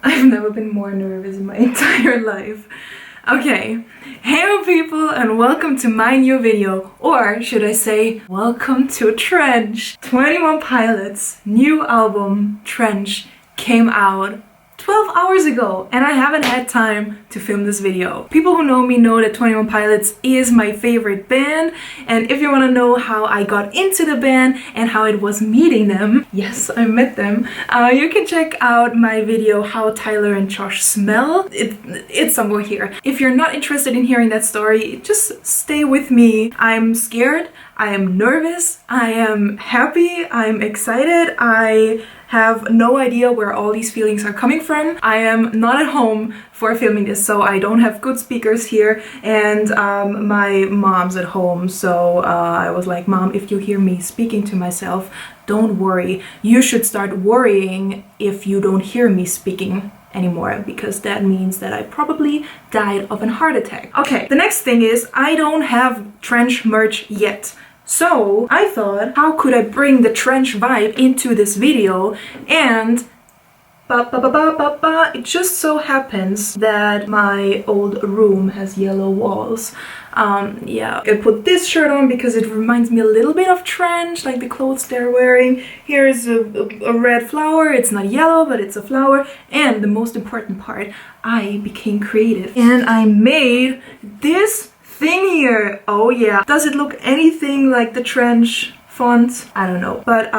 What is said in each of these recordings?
I've never been more nervous in my entire life. Okay, hello people and welcome to my new video, or should I say, welcome to Trench. 21 Pilots' new album, Trench, came out 12 hours ago and I haven't had time to film this video. People who know me know that 21 Pilots is my favorite band, and if you want to know how I got into the band and how it was meeting them, yes, I met them, you can check out my video How Tyler and Josh Smell. It's somewhere here. If you're not interested in hearing that story, just stay with me. I'm scared, I am nervous, I am happy, I'm excited, I have no idea where all these feelings are coming from. I am not at home for filming this, so I don't have good speakers here, and my mom's at home, so I was like, Mom, if you hear me speaking to myself, don't worry. You should start worrying if you don't hear me speaking anymore, because that means that I probably died of a heart attack. Okay, the next thing is I don't have Trench merch yet. So I thought, how could I bring the Trench vibe into this video? And it just so happens that my old room has yellow walls. Yeah, I put this shirt on because it reminds me a little bit of Trench, like the clothes they're wearing. Here's a red flower. It's not yellow, but it's a flower. And the most important part, I became creative and I made this thing here. Oh yeah. Does it look anything like the Trench font? I don't know. But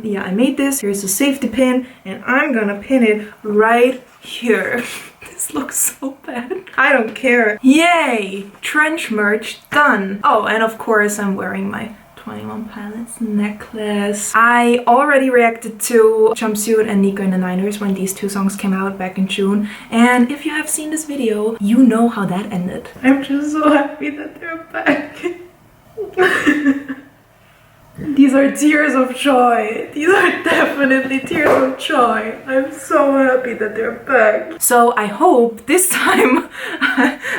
yeah, I made this. Here's a safety pin and I'm gonna pin it right here. This looks so bad. I don't care. Yay! Trench merch done. Oh, and of course I'm wearing my 21 Pilots necklace. I already reacted to Jumpsuit and Nico and the Niners when these two songs came out back in June, and if you have seen this video, you know how that ended. I'm just so happy that they're back. These are tears of joy. These are definitely tears of joy. I'm so happy that they're back. So I hope this time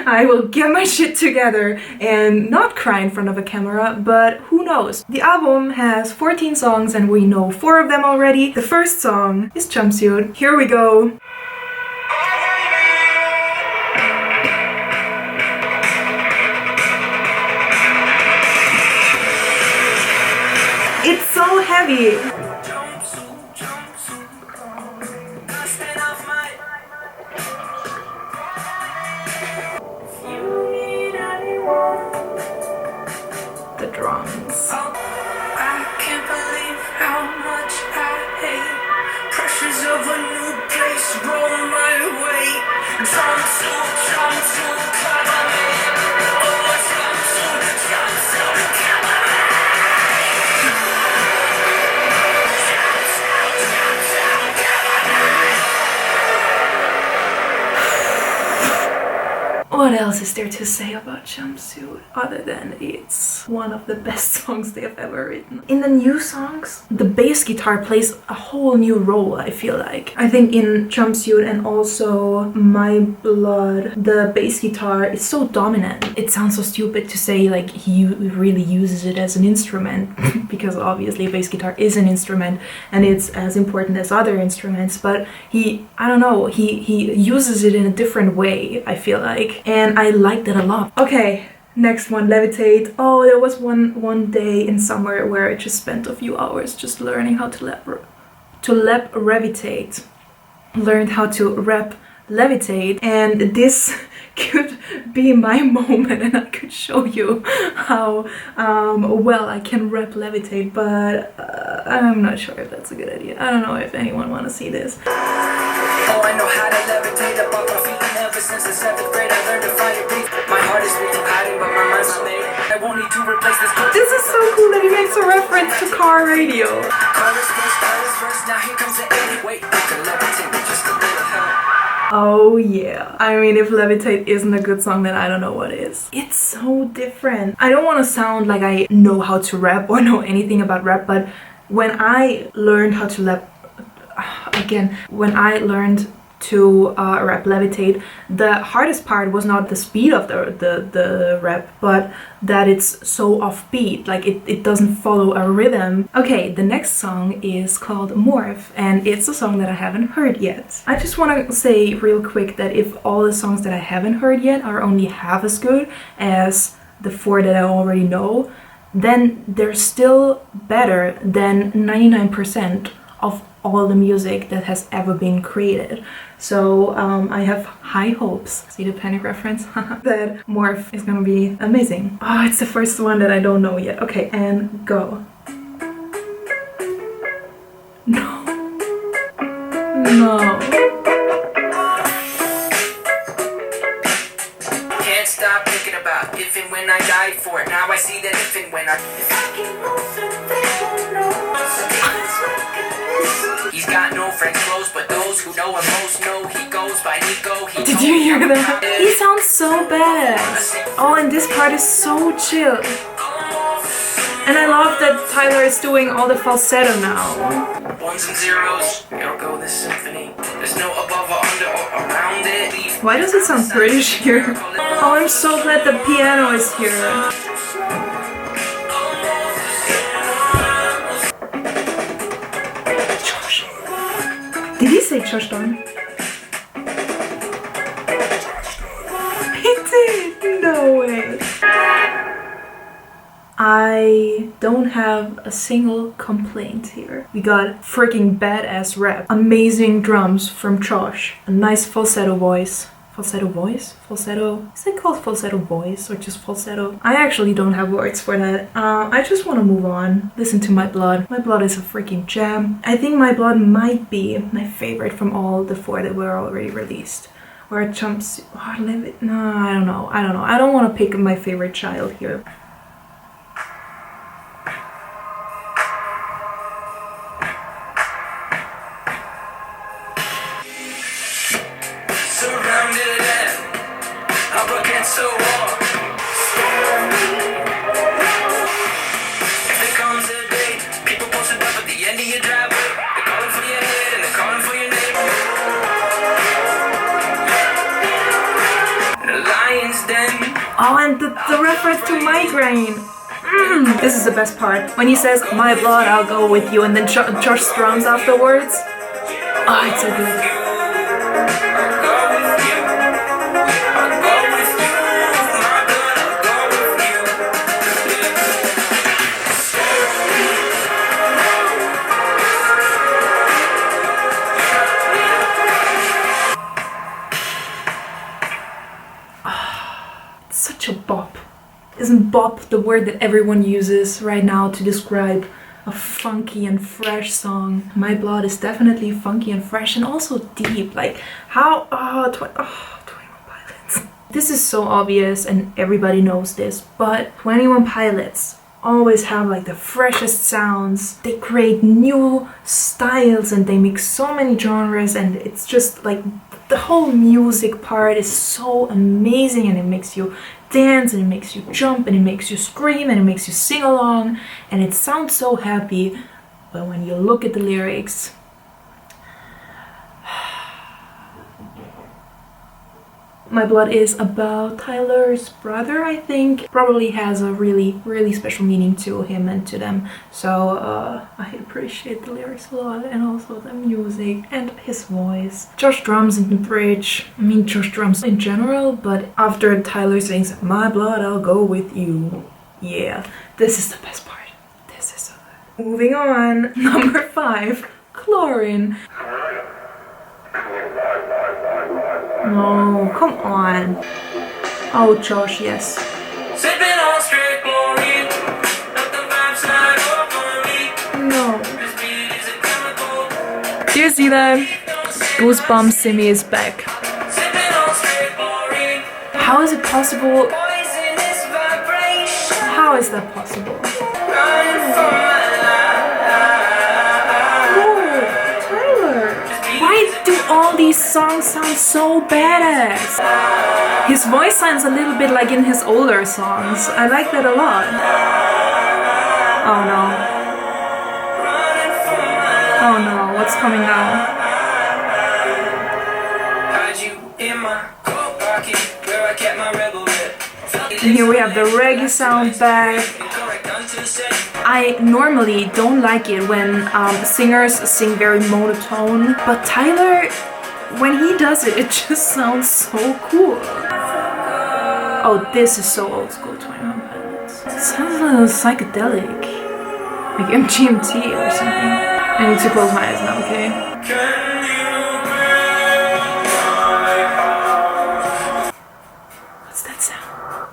I will get my shit together and not cry in front of a camera, but who knows? The album has 14 songs and we know 4 of them already. The first song is Jumpsuit. Here we go. It's so heavy. The drums. I can't believe how much I hate pressures of a new place roll my way. Jumpsuit, cover me. What else is there to say about Jumpsuit other than it's one of the best songs they've ever written? In the new songs, the bass guitar plays a whole new role, I feel like. I think in Jumpsuit and also My Blood, the bass guitar is so dominant. It sounds so stupid to say like he really uses it as an instrument because obviously a bass guitar is an instrument and it's as important as other instruments, but I don't know, he uses it in a different way, I feel like. And I liked it a lot. Okay, next one, Levitate. Oh, there was one day in summer where I just spent a few hours just learning how to levitate. Learned how to rap Levitate, and this could be my moment and I could show you how well I can rap Levitate, but I'm not sure if that's a good idea. I don't know if anyone want to see this. Oh, I know how to levitate up off my feet, and ever since the 7th grade I learned to find a beat. My heart is beating hiding, but my mind's not made. I won't need to replace this. This is so cool that he makes a reference to car radio. Chorus first, now here comes the 80. Wait, I can levitate with just a little help. Oh yeah. I mean, if Levitate isn't a good song, then I don't know what is. It's so different. I don't want to sound like I know how to rap or know anything about rap, but when I learned how to rap, when I learned to rap Levitate. The hardest part was not the speed of the rap, but that it's so offbeat, like it doesn't follow a rhythm. Okay, the next song is called Morph, and it's a song that I haven't heard yet. I just want to say real quick that if all the songs that I haven't heard yet are only half as good as the 4 that I already know, then they're still better than 99% of all the music that has ever been created. So I have high hopes, see the Panic reference, that Morph is gonna be amazing. Oh, it's the first one that I don't know yet. Okay, and go. No. No. Can't stop thinking about if and when I died for it. Now I see that if and when I He's got no friends close, but those who know him most know he goes by Nico. Did you hear that? He sounds so badass. Oh, and this part is so chill. And I love that Tyler is doing all the falsetto now. Ones and zeros, here go this symphony. There's no above or under or around it. Why does it sound British here? Oh, I'm so glad the piano is here. Did he say Josh Don? He did! No way! I don't have a single complaint here. We got freaking badass rap, amazing drums from Josh, a nice falsetto voice. Falsetto voice? Falsetto? Is it called falsetto voice or just falsetto? I actually don't have words for that. I just want to move on. Listen to My Blood. My Blood is a freaking jam. I think My Blood might be my favorite from all the 4 that were already released. Or Jumpsuit. Oh, no, I don't know. I don't want to pick my favorite child here. Oh, and the reference to migraine. This is the best part. When he says, "My blood, I'll go with you," and then Josh strums afterwards. Oh, it's so good. Such a bop. Isn't bop the word that everyone uses right now to describe a funky and fresh song? My Blood is definitely funky and fresh and also deep. Like, how... 21 Pilots. This is so obvious and everybody knows this, but 21 Pilots always have like the freshest sounds. They create new styles and they mix so many genres, and it's just like the whole music part is so amazing, and it makes you dance and it makes you jump and it makes you scream and it makes you sing along, and it sounds so happy. But when you look at the lyrics, My Blood is about Tyler's brother, I think. Probably has a really, really special meaning to him and to them. So I appreciate the lyrics a lot, and also the music and his voice. Josh drums in the bridge. I mean, Josh drums in general, but after Tyler sings, "My blood, I'll go with you." Yeah, this is the best part. This is so good. Moving on. Number 5, Chlorine. Oh, come on. Oh, Josh, yes. Sipping on straight chlorine, let the vibes slide over me. No. Do you see that? Goosebumps Simi is back. Sipping on straight chlorine. How is it possible? Poisonous vibration. How is that possible? Running for my No, Tyler. Why do all these songs sound so badass? His voice sounds a little bit like in his older songs. I like that a lot. Oh no. Oh no, what's coming now? And here we have the reggae sound back. I normally don't like it when singers sing very monotone, but Tyler, when he does it, it just sounds so cool. Oh, this is so old school 21 Pilots. It sounds a little psychedelic, like MGMT or something. I need to close my eyes now, okay? What's that sound?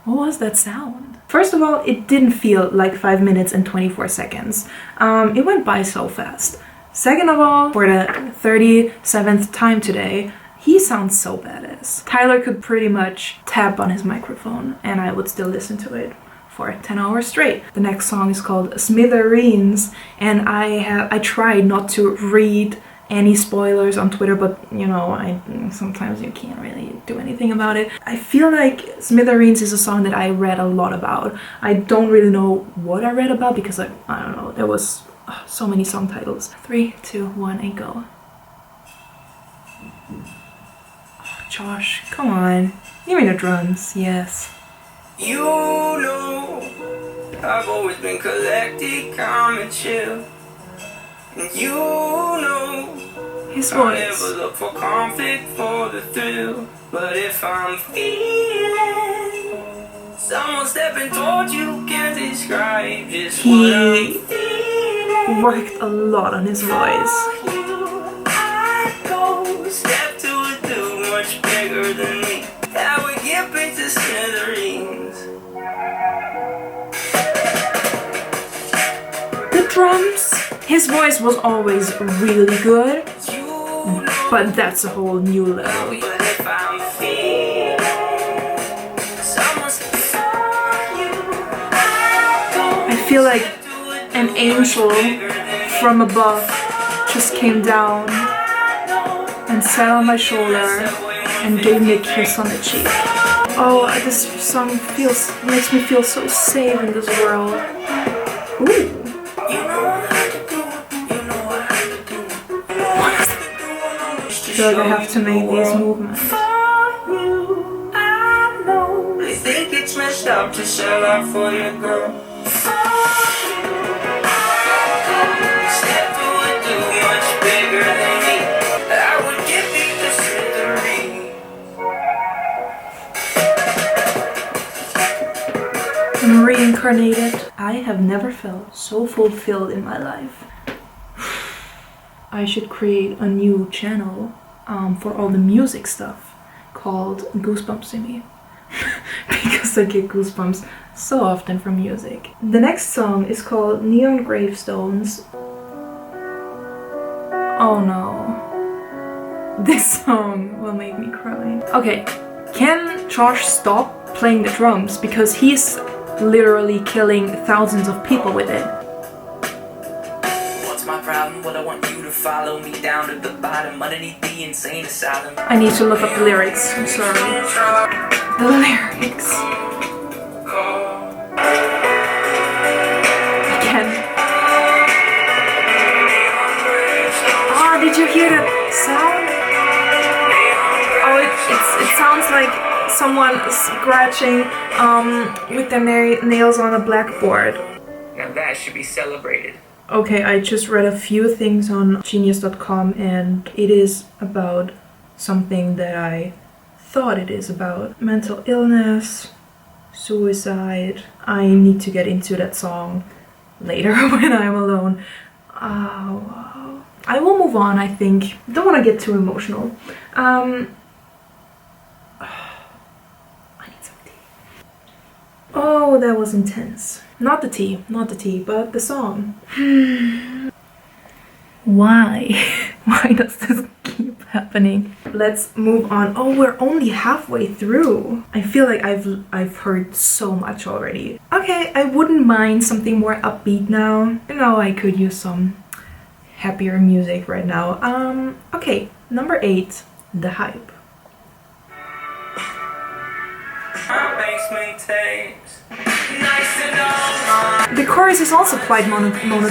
What was that sound? First of all, it didn't feel like 5 minutes and 24 seconds. It went by so fast. Second of all, for the 37th time today, he sounds so badass. Tyler could pretty much tap on his microphone and I would still listen to it for 10 hours straight. The next song is called Smithereens, and I tried not to read any spoilers on Twitter, but you know, sometimes you can't really do anything about it. I feel like Smithereens is a song that I read a lot about. I don't really know what I read about because I don't know, there was so many song titles. 3, 2, 1, and go. Oh, Josh, come on. Give me the drums, yes. You know, I've always been collected, calm and chill. And you know, his I voice. never look for conflict for the thrill. But if I'm feeling someone stepping towards you, can't describe just what I'm feeling. Worked a lot on his voice. I go step to it, do much bigger than me. I would get back to Smithereens. The drums. His voice was always really good, but that's a whole new level. I feel like an angel from above just came down and sat on my shoulder and gave me a kiss on the cheek. Oh, this song makes me feel so safe in this world. Ooh. I feel like I have to make these movements. I think it's messed up to sell out for your girl. Step to it, do much bigger than me. I would give you the Smithereens. I'm reincarnated. I have never felt so fulfilled in my life. I should create a new channel for all the music stuff called Goosebumps Simi. Because I get goosebumps so often from music. The next song is called Neon Gravestones. Oh no. This song will make me cry. Okay, can Josh stop playing the drums because he's literally killing thousands of people with it. What's my problem? Well, I want you to follow me down to the bottom underneath the insane asylum. I need to look up the lyrics. I'm sorry. The lyrics. Again. Oh, did you hear that sound? Oh, it sounds like someone scratching with their nails on a blackboard. Now that should be celebrated. Okay, I just read a few things on genius.com and it is about something that I thought it is about. Mental illness, suicide. I need to get into that song later when I'm alone. Oh, I will move on, I think. Don't want to get too emotional. I need some tea. Oh, that was intense. Not the tea, but the song. Why? Why does this keep happening? Let's move on. Oh, we're only halfway through. I feel like I've heard so much already. Okay, I wouldn't mind something more upbeat now. You know, I could use some happier music right now. Okay, number 8, The Hype. The chorus is also quite monotone.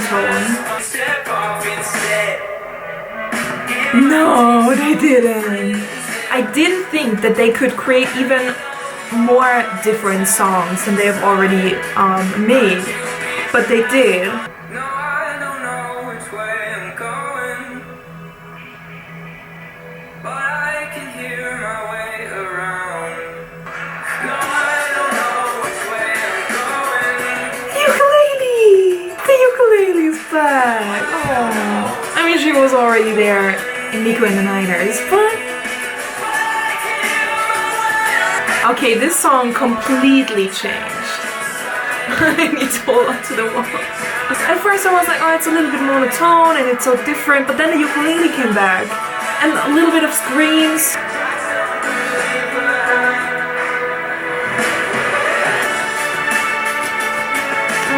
No, they didn't. I didn't think that they could create even more different songs than they have already made, but they did. No, I don't know which way I'm going, but I can hear my way around. No, I don't know which way I'm going. Ukulele! The ukulele's back! Oh, I mean, she was already there in Nico and the Niners, but... Okay, this song completely changed. I need to hold on to the wall. At first I was like, oh, it's a little bit monotone and it's so different, but then the ukulele came back. And a little bit of screams.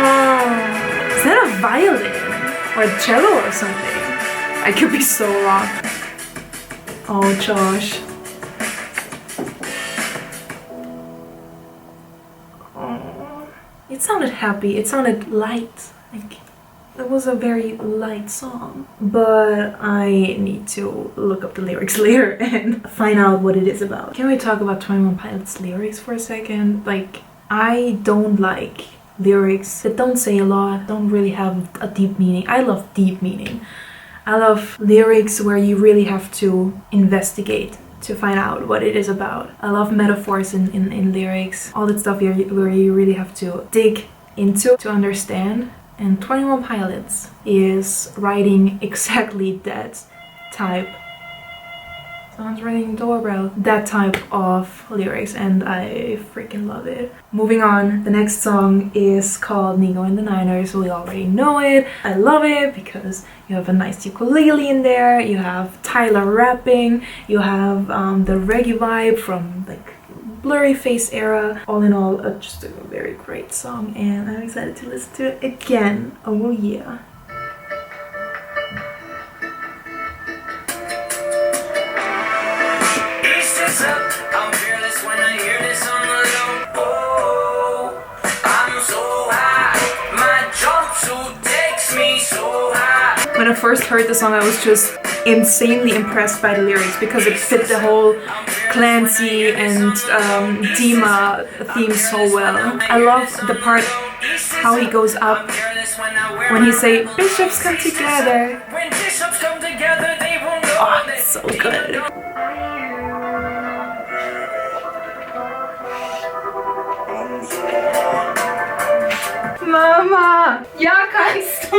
Oh, is that a violin? Or a cello or something? I could be so wrong. Oh, Josh. It sounded happy, it sounded light, like it was a very light song. But I need to look up the lyrics later and find out what it is about. Can we talk about 21 Pilots lyrics for a second? Like, I don't like lyrics that don't say a lot, don't really have a deep meaning. I love deep meaning. I love lyrics where you really have to investigate to find out what it is about. I love metaphors in lyrics, all that stuff where you really have to dig into to understand. And 21 Pilots is writing exactly that type. Someone's ringing doorbell. That type of lyrics, and I freaking love it. Moving on, the next song is called Nico and the Niners. We already know it. I love it because you have a nice ukulele in there. You have Tyler rapping. You have the reggae vibe from like Blurry Face era. All in all, just a very great song, and I'm excited to listen to it again. Oh yeah. I'm fearless when I hear this on the low. Oh, I'm so high. My jumpsuit takes me so high. When I first heard the song, I was just insanely impressed by the lyrics because it fit the whole Clancy and Dima theme so well. I love the part how he goes up when he say bishops come together. When bishops come together, they will know. Oh, it's so good. Mama, ja kannst du.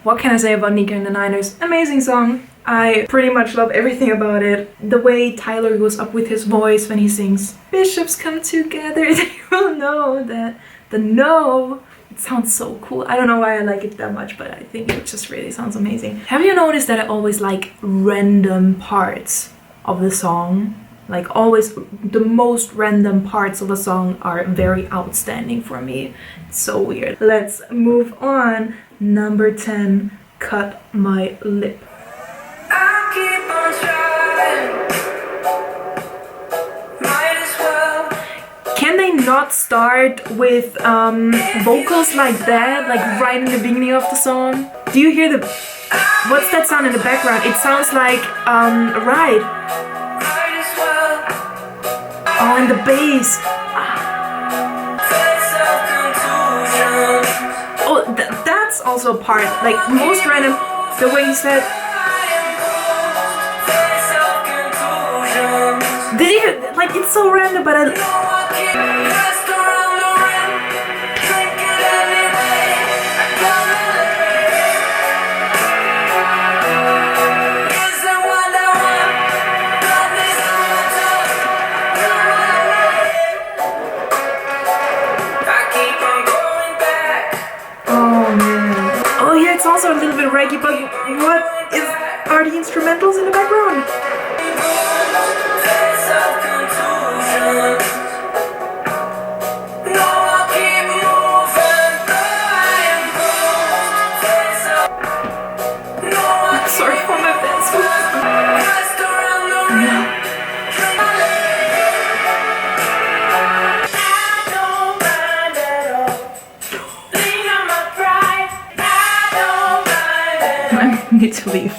What can I say about Nico and the Niners? Amazing song. I pretty much love everything about it. The way Tyler goes up with his voice when he sings bishops come together, they will know that the no. It sounds so cool. I don't know why I like it that much, but I think it just really sounds amazing. Have you noticed that I always like random parts of the song? Like always, the most random parts of a song are very outstanding for me. It's so weird. Let's move on. Number 10, Cut My Lip. I keep on trying. Might as well. Can they not start with vocals like that, like right in the beginning of the song? Do you hear the... What's that sound in the background? It sounds like a ride. Oh, and the bass. Oh, that's also a part. Like most random, the way he said. Did you like? It's so random, but I. It's also a little bit reggae, but what are the instrumentals in the background? Sorry for my pencil. I need to leave.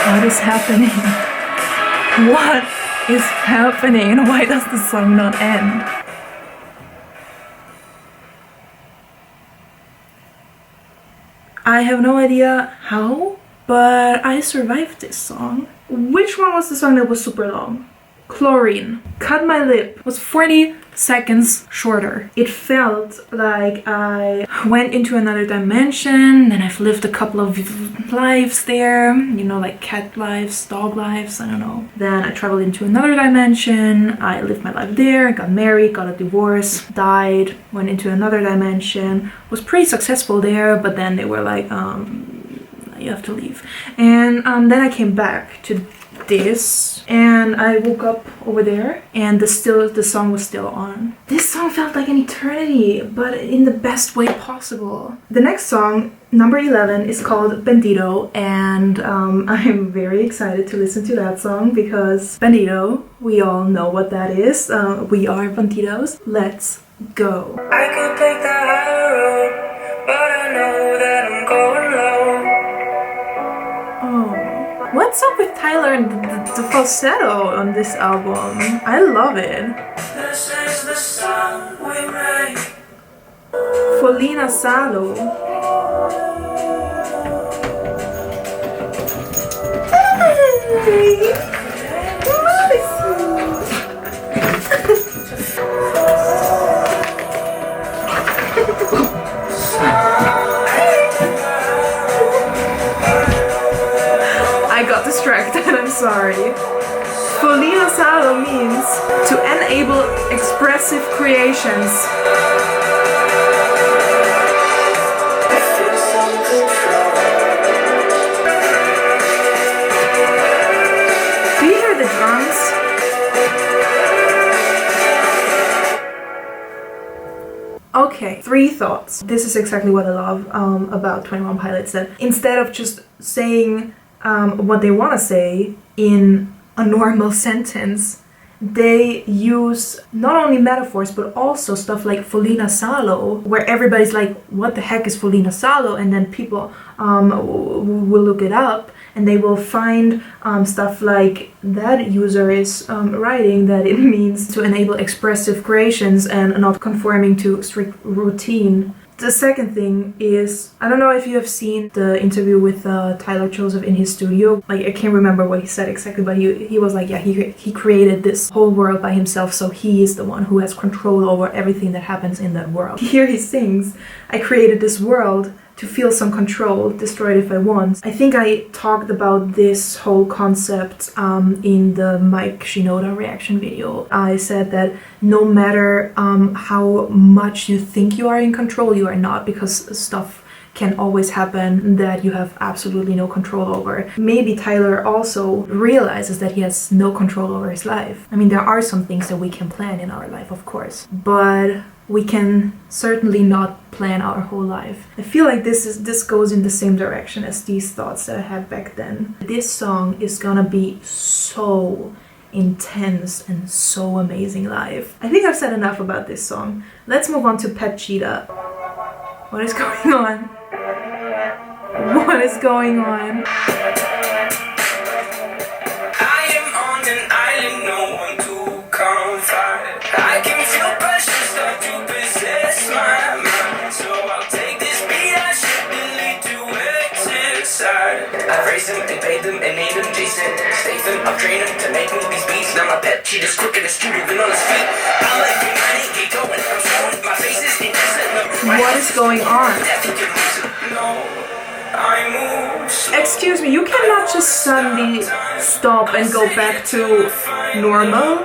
What is happening? What is happening? Why does the song not end? I have no idea how, but I survived this song. Which one was the song that was super long? Chlorine. Cut My Lip was 40 seconds shorter. It felt like I went into another dimension, then I've lived a couple of lives there, you know, like cat lives, dog lives, I don't know. Then I traveled into another dimension, I lived my life there, got married, got a divorce, died, went into another dimension, was pretty successful there, but then they were like, you have to leave. And then I came back to this and I woke up over there and the song was still on. This song felt like an eternity, but in the best way possible. The next song, number 11, is called Bandito, and I'm very excited to listen to that song because Bandito, we all know what that is. We are banditos. Let's go. I could take the high road, but I know that I'm going low. What's up with Tyler and the falsetto on this album? I love it. This is the song we made. Folina Salo. Distracted, I'm sorry. Folina Salo means to enable expressive creations. Do you hear the drums? Okay, 3 thoughts. This is exactly what I love about 21 Pilots, that instead of just saying what they want to say in a normal sentence, they use not only metaphors but also stuff like Folina Salo, where everybody's like, what the heck is Folina Salo? And then people will look it up and they will find stuff like that user is writing that it means to enable expressive creations and not conforming to strict routine. The second thing is, I don't know if you have seen the interview with Tyler Joseph in his studio. Like, I can't remember what he said exactly, but he was like, yeah, he created this whole world by himself, so he is the one who has control over everything that happens in that world. Here he sings, I created this world to feel some control, destroy it if I want. I think I talked about this whole concept in the Mike Shinoda reaction video. I said that no matter how much you think you are in control, you are not, because stuff can always happen that you have absolutely no control over. Maybe Tyler also realizes that he has no control over his life. I mean, there are some things that we can plan in our life, of course, but we can certainly not plan our whole life. I feel like this goes in the same direction as these thoughts that I had back then. This song is gonna be so intense and so amazing live. I think I've said enough about this song. Let's move on to Pet Cheetah. What is going on? What is going on? I am on an island, no one to confide. I can feel pressure start to possess my mind. So I'll take this beat, I should delete to exercise. I've raised them and paid them and named them Jason Statham. I've trained them to make movies beats. Now my pet cheetah's quicker than Stewie than on his feet. I'm like, I get going, I'm showing my faces in what is going on? Excuse me, you cannot just suddenly stop and go back to normal?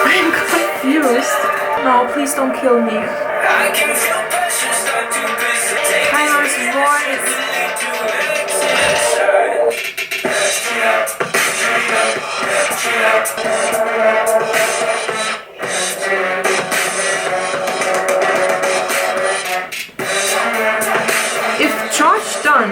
I'm confused. No, please don't kill me. Tyler's voice. If Josh Dunn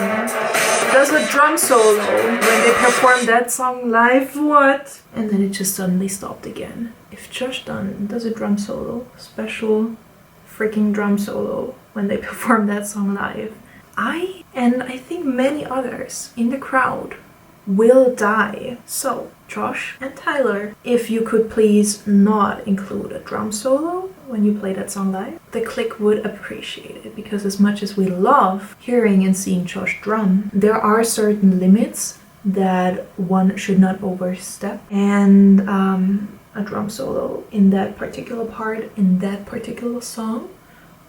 does a drum solo when they perform that song live, what? And then it just suddenly stopped again. If Josh Dunn does a drum solo, special freaking drum solo when they perform that song live, I, and I think many others in the crowd, will die. So, Josh and Tyler, if you could please not include a drum solo when you play that song live, the clique would appreciate it, because as much as we love hearing and seeing Josh drum, there are certain limits that one should not overstep, and a drum solo in that particular part, in that particular song,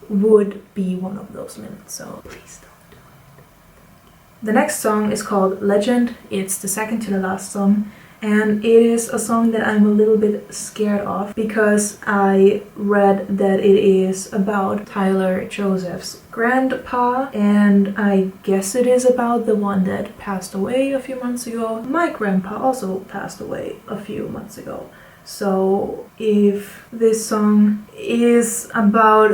would be one of those limits, so please don't do it. The next song is called Legend. It's the second to the last song, and it is a song that I'm a little bit scared of, because I read that it is about Tyler Joseph's grandpa, and I guess it is about the one that passed away a few months ago. My grandpa also passed away a few months ago. So if this song is about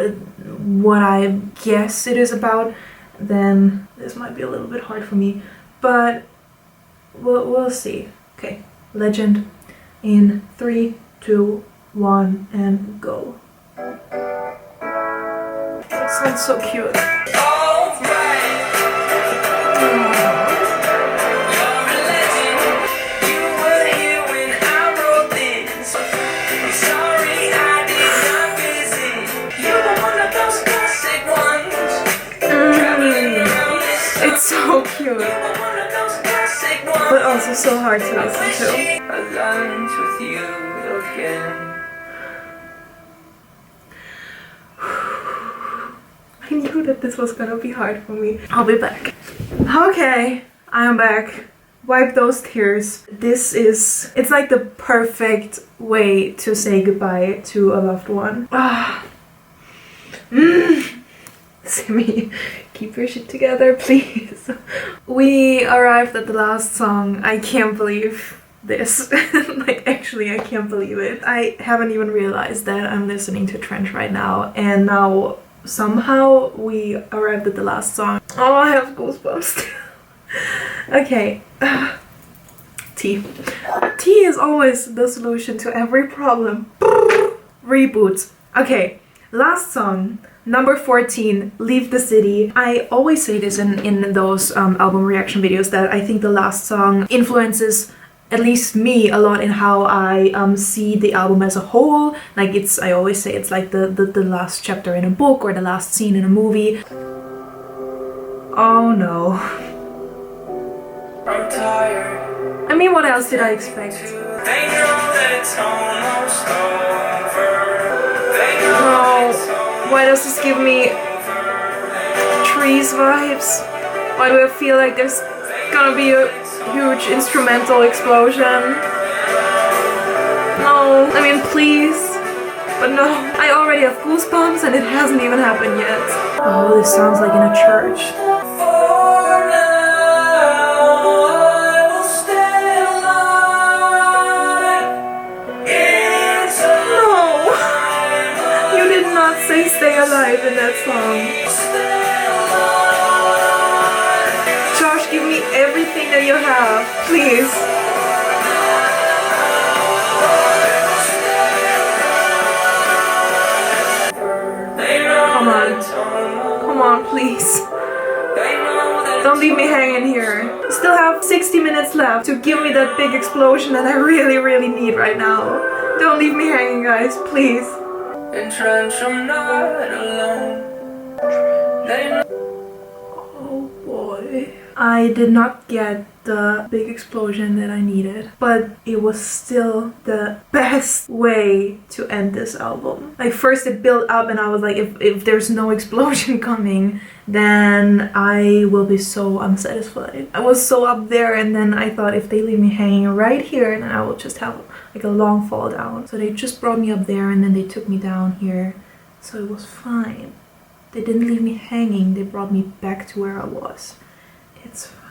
what I guess it is about, then this might be a little bit hard for me, but we'll see. Okay, Legend in 3, 2, 1, and go. It sounds so cute. So cute, but also so hard to listen to. With you again. I knew that this was gonna be hard for me. I'll be back. Okay, I am back. Wipe those tears. It's like the perfect way to say goodbye to a loved one. Simi, keep your shit together, please. We arrived at the last song. I can't believe this. Like, actually, I can't believe it. I haven't even realized that I'm listening to Trench right now, and now somehow we arrived at the last song. Oh, I have goosebumps. Okay. Tea. Tea is always the solution to every problem. Reboot. Okay, last song. Number 14, Leave the City. I always say this in those album reaction videos, that I think the last song influences at least me a lot in how I see the album as a whole. Like, I always say it's like the last chapter in a book, or the last scene in a movie. Oh no. I'm tired. I mean, what else did I expect? They know that it's almost over. Why does this give me Trees vibes? Why do I feel like there's gonna be a huge instrumental explosion? No, I mean, please, but no. I already have goosebumps and it hasn't even happened yet. Oh, this sounds like in a church. Stay alive in that song. Josh, give me everything that you have, please. Come on. Come on, please. Don't leave me hanging here. Still have 60 minutes left to give me that big explosion that I really, really need right now. Don't leave me hanging, guys, please. In Trench, I'm not alone. Oh boy. I did not get the big explosion that I needed, but it was still the best way to end this album. Like, first it built up and I was like, if there's no explosion coming, then I will be so unsatisfied. I was so up there, and then I thought, if they leave me hanging right here, then I will just have like a long fall down. So they just brought me up there and then they took me down here. So it was fine. They didn't leave me hanging, they brought me back to where I was. It's fine.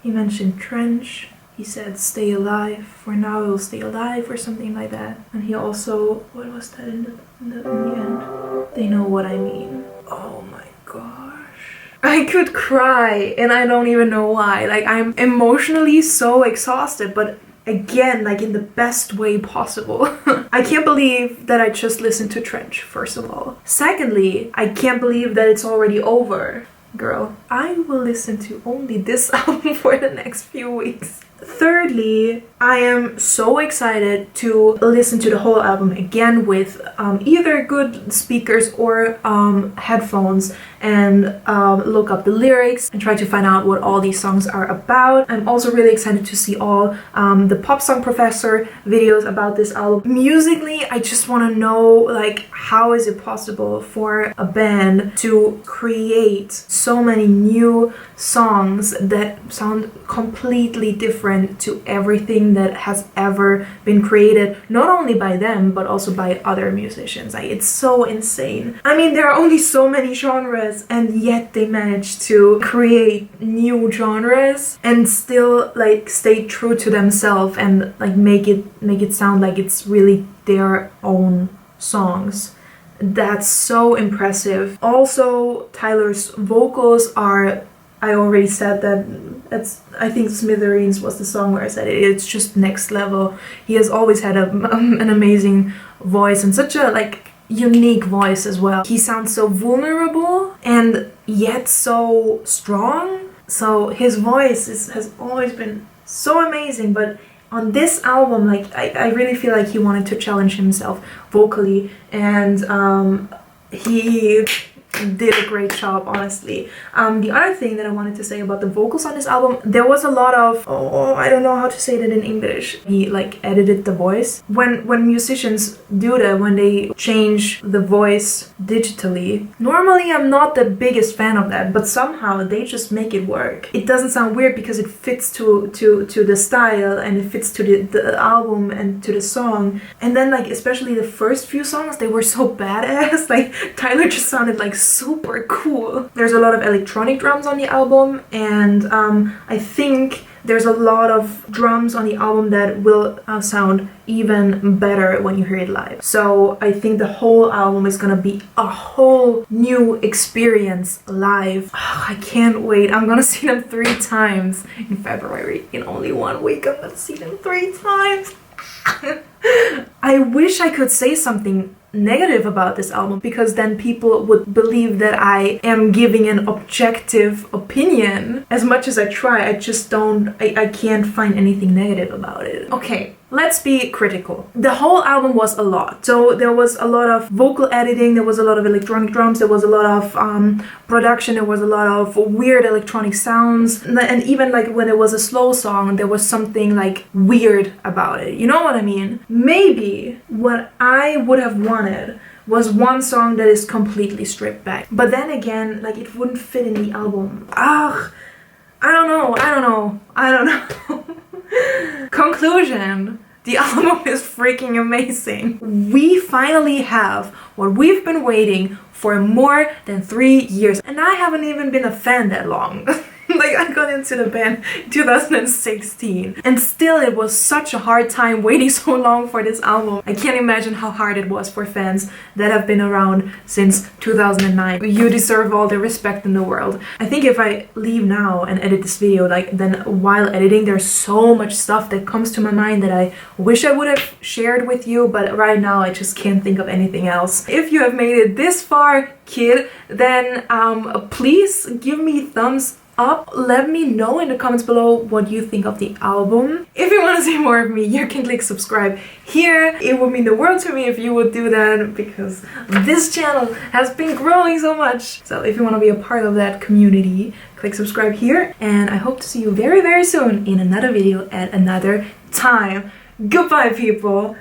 He mentioned Trench. He said stay alive. For now we'll stay alive, or something like that. And he also, what was that in the end? They know what I mean. Oh my gosh. I could cry and I don't even know why. Like, I'm emotionally so exhausted, but again, like, in the best way possible. I can't believe that I just listened to Trench, first of all. Secondly, I can't believe that it's already over. girl, I will listen to only this album for the next few weeks. Thirdly, I am so excited to listen to the whole album again with either good speakers or headphones and look up the lyrics and try to find out what all these songs are about. I'm also really excited to see all the Pop Song Professor videos about this album. Musically, I just want to know, like, how is it possible for a band to create so many new songs that sound completely different to everything that has ever been created, not only by them but also by other musicians. Like, it's so insane. I mean, there are only so many genres, and yet they manage to create new genres and still like stay true to themselves and like make it sound like it's really their own songs. That's so impressive. Also, Tyler's vocals are, I already said that, I think Smithereens was the song where I said it, it's just next level. He has always had an amazing voice and such a like unique voice as well. He sounds so vulnerable and yet so strong. So his voice has always been so amazing, but on this album, like, I really feel like he wanted to challenge himself vocally, and he did a great job, honestly. The other thing that I wanted to say about the vocals on this album, there was a lot of, I don't know how to say that in English. He like edited the voice. When musicians do that, when they change the voice digitally, normally I'm not the biggest fan of that, but somehow they just make it work. It doesn't sound weird because it fits to the style, and it fits to the album and to the song. And then, like, especially the first few songs, they were so badass. Like, Tyler just sounded like super cool. There's a lot of electronic drums on the album, and I think there's a lot of drums on the album that will sound even better when you hear it live. So I think the whole album is gonna be a whole new experience live. I can't wait. I'm gonna see them 3 times in February. In only 1 week, I'm gonna see them 3 times. I wish I could say something negative about this album, because then people would believe that I am giving an objective opinion. As much as I try, I just don't, I can't find anything negative about it. Okay, let's be critical. The whole album was a lot. So there was a lot of vocal editing, there was a lot of electronic drums, there was a lot of production, there was a lot of weird electronic sounds, and even like when it was a slow song, there was something like weird about it. You know what I mean? Maybe what I would have wanted was one song that is completely stripped back. But then again, like, it wouldn't fit in the album. I don't know. Conclusion. The album is freaking amazing. We finally have what we've been waiting for more than 3 years. And I haven't even been a fan that long. Like, I got into the band in 2016, and still it was such a hard time waiting so long for this album. I can't imagine how hard it was for fans that have been around since 2009. You deserve all the respect in the world. I think if I leave now and edit this video, like, then while editing, there's so much stuff that comes to my mind that I wish I would have shared with you, but right now I just can't think of anything else. If you have made it this far, kid, then please give me thumbs up. Let me know in the comments below what you think of the album. If you want to see more of me, you can click subscribe here. It would mean the world to me if you would do that, because this channel has been growing so much. So if you want to be a part of that community, click subscribe here, and I hope to see you very, very soon in another video at another time. Goodbye, people.